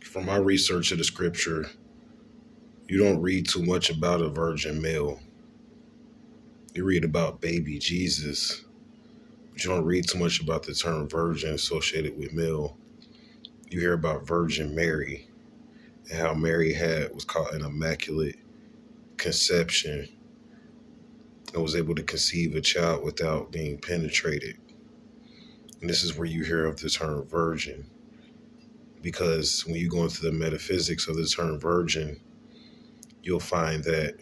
From my research of the scripture, you don't read too much about a virgin male. You read about baby Jesus, but you don't read too much about the term virgin associated with male. You hear about Virgin Mary and how Mary was caught an immaculate conception and was able to conceive a child without being penetrated. And this is where you hear of the term virgin. Because when you go into the metaphysics of the term virgin, you'll find that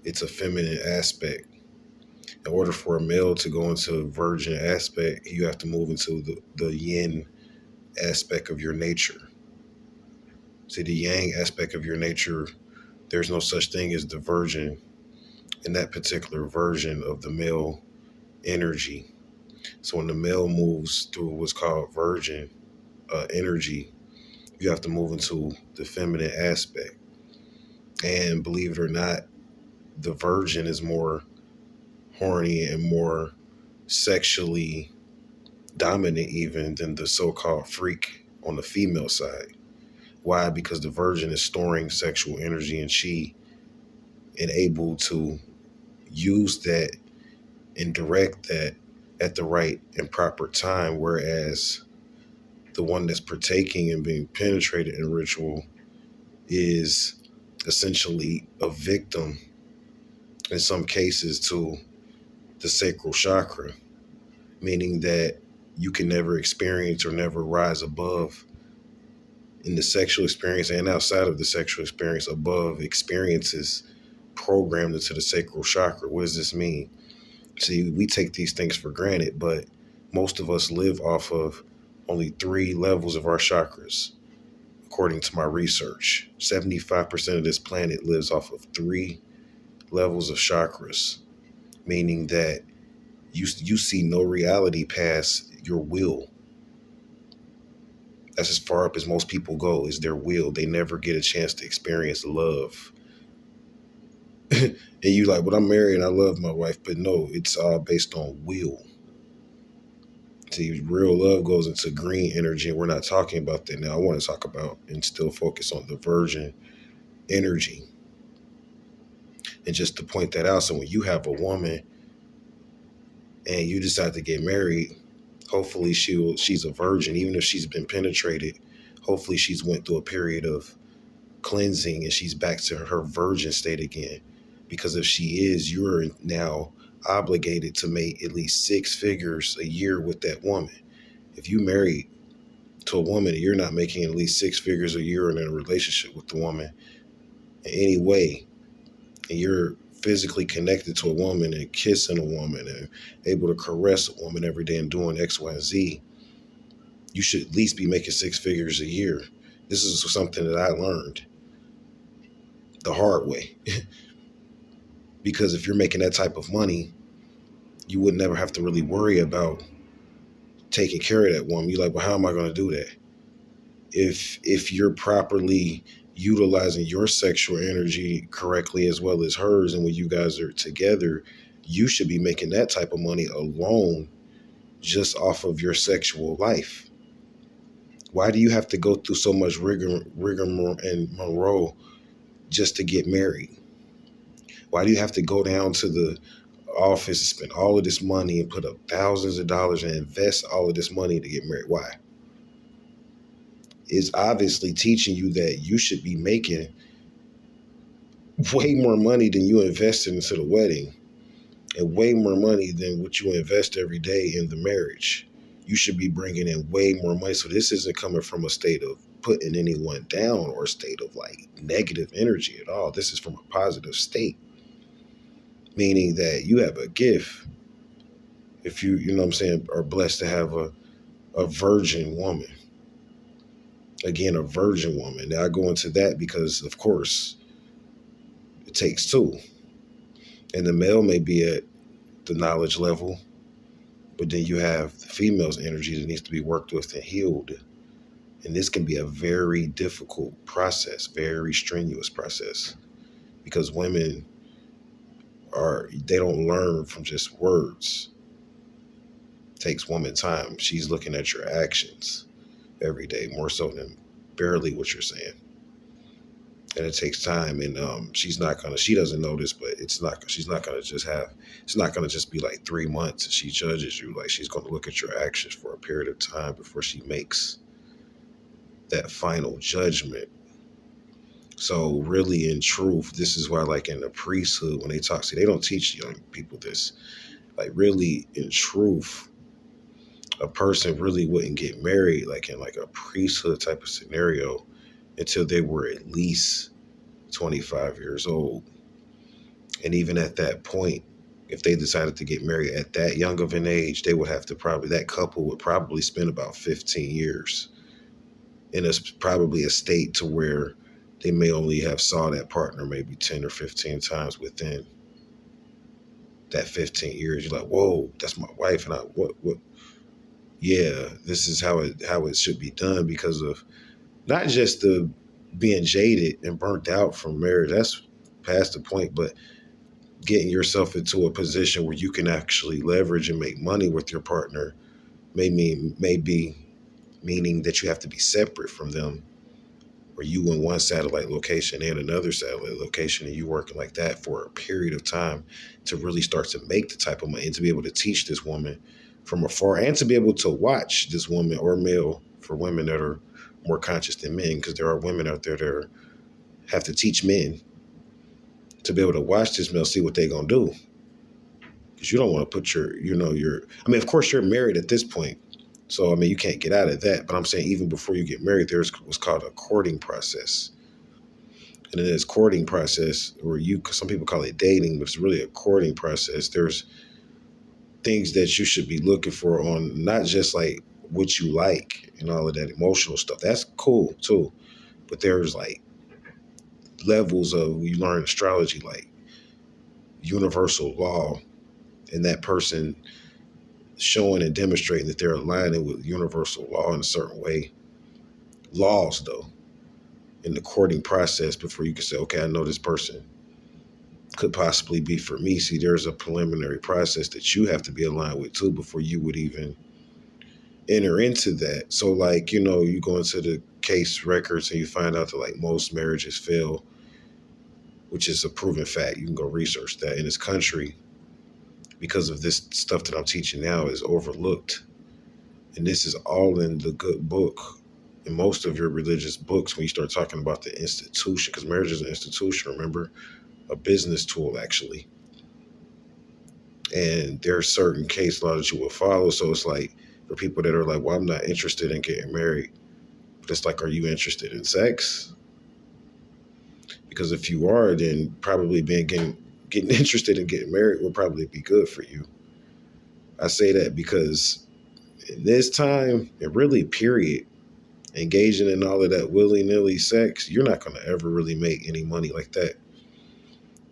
it's a feminine aspect. In order for a male to go into a virgin aspect, you have to move into the yin aspect of your nature. See, the yang aspect of your nature, there's no such thing as the virgin in that particular version of the male energy. So when the male moves through what's called virgin energy, you have to move into the feminine aspect. And believe it or not, the virgin is more horny and more sexually dominant even than the so-called freak on the female side. Why? Because the virgin is storing sexual energy and chi and able to use that and direct that at the right and proper time, whereas the one that's partaking and being penetrated in ritual is essentially a victim in some cases to the sacral chakra, meaning that you can never experience or never rise above in the sexual experience and outside of the sexual experience above experiences programmed into the sacral chakra. What does this mean? See, we take these things for granted, but most of us live off of only 3 levels of our chakras. According to my research, 75% of this planet lives off of 3 levels of chakras, meaning that you see no reality past your will. That's as far up as most people go, is their will. They never get a chance to experience love. And you like, but I'm married and I love my wife. But no, it's all based on will. See, real love goes into green energy, and we're not talking about that now. I want to talk about and still focus on the virgin energy. And just to point that out, so when you have a woman and you decide to get married, hopefully she's a virgin. Even if she's been penetrated, hopefully she's went through a period of cleansing and she's back to her virgin state again. Because if she is, you're now obligated to make at least 6 figures a year with that woman. If you married to a woman and you're not making at least 6 figures a year in a relationship with the woman in any way, and you're physically connected to a woman and kissing a woman and able to caress a woman every day and doing X, Y, and Z, you should at least be making 6 figures a year. This is something that I learned the hard way. Because if you're making that type of money, you would never have to really worry about taking care of that woman. You're like, well, how am I going to do that? If you're properly utilizing your sexual energy correctly as well as hers, and when you guys are together, you should be making that type of money alone just off of your sexual life. Why do you have to go through so much rigor and morale just to get married? Why do you have to go down to the office and spend all of this money and put up thousands of dollars and invest all of this money to get married? Why? It's obviously teaching you that you should be making way more money than you invested into the wedding and way more money than what you invest every day in the marriage. You should be bringing in way more money. So this isn't coming from a state of putting anyone down or a state of like negative energy at all. This is from a positive state, meaning that you have a gift. If you know what I'm saying, are blessed to have a virgin woman. Again, a virgin woman. Now I go into that because, of course, it takes 2. And the male may be at the knowledge level, but then you have the female's energy that needs to be worked with and healed. And this can be a very difficult process, very strenuous process, because women they don't learn from just words. It takes woman time. She's looking at your actions every day, more so than barely what you're saying. And it takes time, and she doesn't know this, but it's not gonna just be like 3 months and she judges you. Like, she's gonna look at your actions for a period of time before she makes that final judgment. So really, in truth, this is why, like, in the priesthood, when they talk, see, they don't teach young people this. Like, really, in truth, a person really wouldn't get married, like in like a priesthood type of scenario, until they were at least 25 years old. And even at that point, if they decided to get married at that young of an age, they would have to that couple would probably spend about 15 years in probably a state to where they may only have saw that partner maybe 10 or 15 times within that 15 years. You're like, whoa, that's my wife. And what? Yeah, this is how it should be done, because of not just the being jaded and burnt out from marriage. That's past the point, but getting yourself into a position where you can actually leverage and make money with your partner may be meaning that you have to be separate from them, or you in one satellite location and another satellite location, and you working like that for a period of time to really start to make the type of money, and to be able to teach this woman from afar, and to be able to watch this woman, or male, for women that are more conscious than men, because there are women out there that have to teach men to be able to watch this male, see what they gonna do. Because you don't want to put I mean, of course you're married at this point. So, I mean, you can't get out of that. But I'm saying, even before you get married, there's what's called a courting process. And in this courting process, or some people call it dating, but it's really a courting process. There's things that you should be looking for on, not just like what you like and all of that emotional stuff. That's cool too. But there's like levels of, you learn astrology, like universal law, and that person showing and demonstrating that they're aligning with universal law in a certain way. Laws, though, in the courting process, before you can say, okay, I know this person could possibly be for me. See, there's a preliminary process that you have to be aligned with too before you would even enter into that. So, like, you go into the case records and you find out that like most marriages fail, which is a proven fact. You can go research that in this country, because of this stuff that I'm teaching now, is overlooked. And this is all in the good book, in most of your religious books, when you start talking about the institution, because marriage is an institution, remember, a business tool, actually. And there's certain case law that you will follow. So it's like, for people that are like, well, I'm not interested in getting married. But it's like, are you interested in sex? Because if you are, then probably getting interested in getting married will probably be good for you. I say that because in this time, and really, period, engaging in all of that willy-nilly sex, you're not going to ever really make any money like that.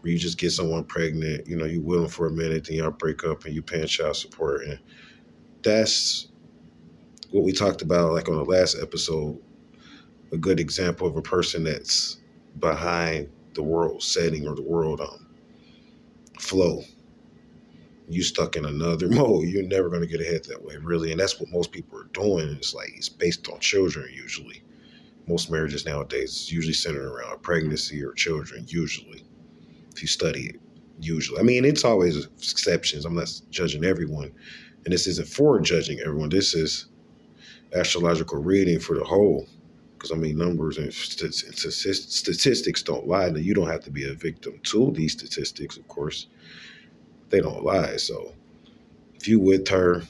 Where you just get someone pregnant, you with them for a minute, then y'all break up and you paying child support. And that's what we talked about, like on the last episode, a good example of a person that's behind the world setting, or the world flow. You stuck in another mode. You're never going to get ahead that way, really. And that's what most people are doing. It's like, it's based on children, usually. Most marriages nowadays is usually centered around pregnancy or children, usually, if you study it, usually. I mean, it's always exceptions. I'm not judging everyone. And this isn't for judging everyone. This is astrological reading for the whole. Because, I mean, numbers and statistics don't lie. Now, you don't have to be a victim to these statistics, of course. They don't lie. So if you with her,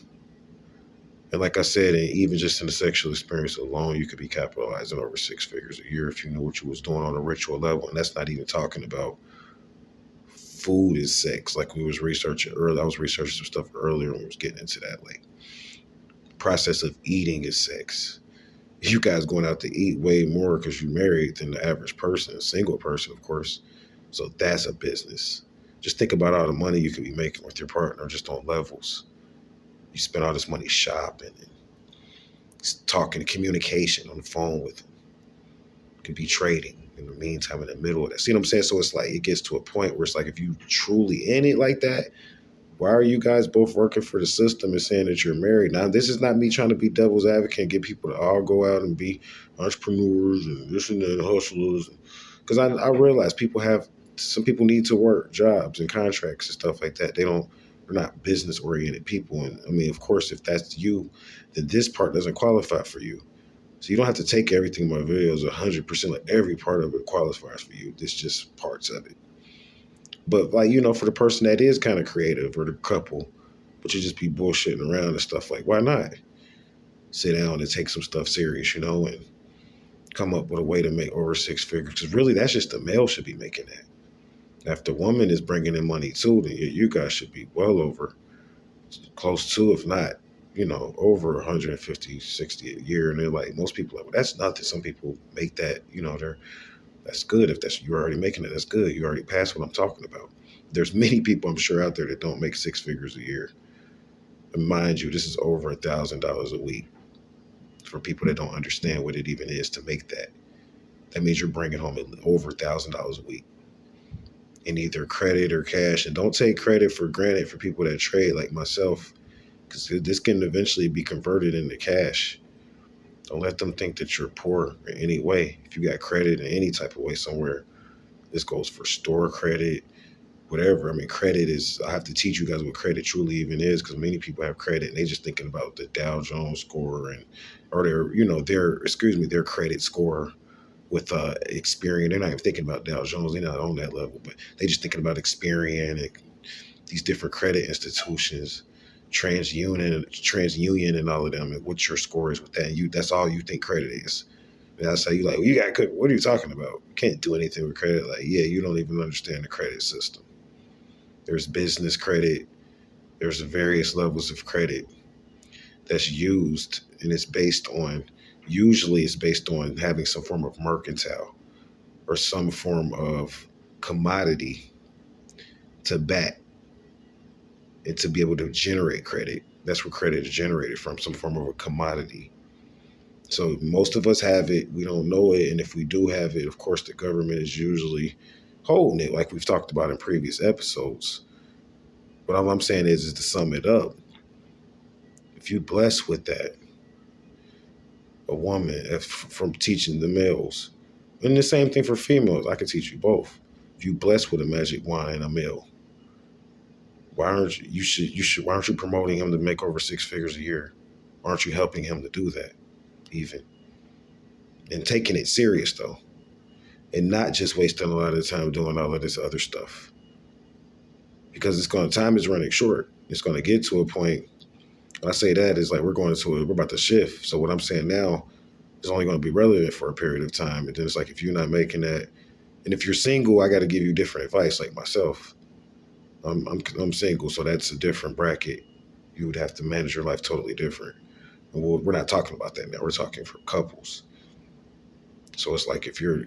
and like I said, and even just in the sexual experience alone, you could be capitalizing over 6 figures a year if you knew what you was doing on a ritual level. And that's not even talking about food is sex. Like we was researching earlier, I was researching some stuff earlier and we was getting into that. Like, process of eating is sex. You guys going out to eat way more because you're married than the average person, a single person, of course. So that's a business. Just think about all the money you could be making with your partner just on levels. You spend all this money shopping and talking, communication on the phone with them. It could be trading in the meantime in the middle of that. See what I'm saying? So it's like, it gets to a point where it's like, if you truly in it like that, Why are you guys both working for the system and saying that you're married? Now, this is not me trying to be devil's advocate and get people to all go out and be entrepreneurs and this and that, hustlers. Because I realize some people need to work jobs and contracts and stuff like that. They're not business oriented people. And I mean, of course, if that's you, then this part doesn't qualify for you. So you don't have to take everything in my videos 100%. Like every part of it qualifies for you. It's just parts of it. But like, for the person that is kind of creative or the couple, but you just be bullshitting around and stuff, like, why not sit down and take some stuff serious, and come up with a way to make over six figures? Because really, that's just the male should be making that. If the woman is bringing in money too, then you guys should be well over, close to, if not, over 150, 60 a year. And they're like, most people are like, well, that's nothing. Some people make that, that's good. If you're already making it, that's good. You already passed what I'm talking about. There's many people I'm sure out there that don't make six figures a year. And mind you, this is over $1,000 a week for people that don't understand what it even is to make that. That means you're bringing home over $1,000 a week in either credit or cash. And don't take credit for granted for people that trade like myself, because this can eventually be converted into cash. Don't let them think that you're poor in any way. If you got credit in any type of way somewhere, this goes for store credit, whatever. I mean, I have to teach you guys what credit truly even is, because many people have credit and they just thinking about the Dow Jones score or their credit score with Experian. They're not even thinking about Dow Jones. They're not on that level, but they just thinking about Experian and these different credit institutions, TransUnion and all of them, and what your score is with that. That's all you think credit is. And that's how you like, well, you got credit. What are you talking about? You can't do anything with credit. Like, yeah, you don't even understand the credit system. There's business credit. There's various levels of credit that's used, and usually it's based on having some form of mercantile or some form of commodity to back and to be able to generate credit. That's where credit is generated from, some form of a commodity. So most of us have it. We don't know it. And if we do have it, of course, the government is usually holding it, like we've talked about in previous episodes. But all I'm saying is to sum it up, if you bless with that, a woman, from teaching the males, and the same thing for females, I can teach you both. If you bless with a magic wand and a male, why aren't why aren't you promoting him to make over six figures a year? Why aren't you helping him to do that even? And taking it serious though, and not just wasting a lot of time doing all of this other stuff. Because time is running short. It's gonna get to a point. When I say that, it's like we're about to shift. So what I'm saying now is only going to be relevant for a period of time. And then it's like, if you're not making that, and if you're single, I got to give you different advice. Like myself, I'm single, so that's a different bracket. You would have to manage your life totally different. And we're not talking about that now. We're talking for couples. So it's like, if you're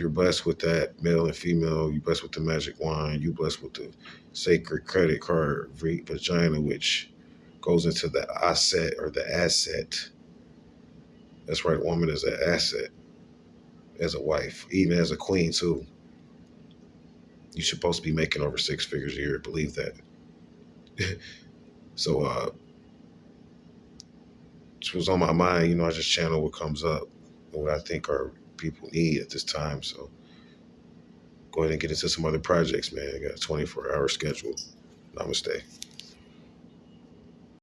blessed with that, male and female, you blessed with the magic wand, you blessed with the sacred credit card vagina, which goes into the asset or the asset. That's right, woman is an asset as a wife, even as a queen too. You're supposed to be making over six figures a year. Believe that. So it was on my mind. I just channel what comes up and what I think our people need at this time. So go ahead and get into some other projects, man. I got a 24-hour schedule. Namaste.